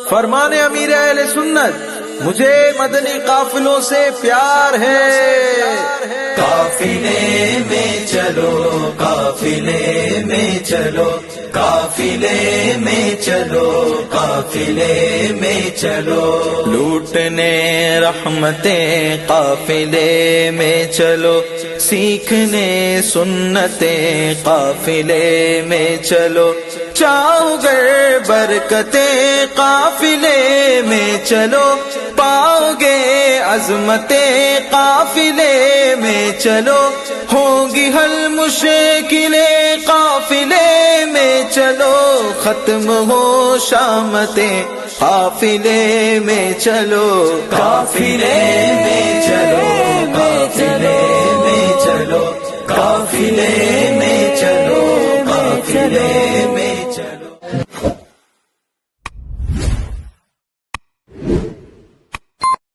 فرمان امیر اہل سنت، مجھے مدنی قافلوں سے پیار ہے۔ قافلے میں چلو، قافلے میں چلو، قافلے میں چلو، قافلے میں چلو، لوٹنے رحمتیں قافلے میں چلو، سیکھنے سنتیں قافلے میں چلو، چاہو گر برکتیں قافلے میں چلو، پاؤ گے عظمتیں قافلے میں چلو، ہوگی حل مشکلیں قافلے میں چلو، ختم ہو شامتیں قافلے میں چلو، قافلے میں چلو، قافلے میں چلو، قافلے میں چلو، قافلے میں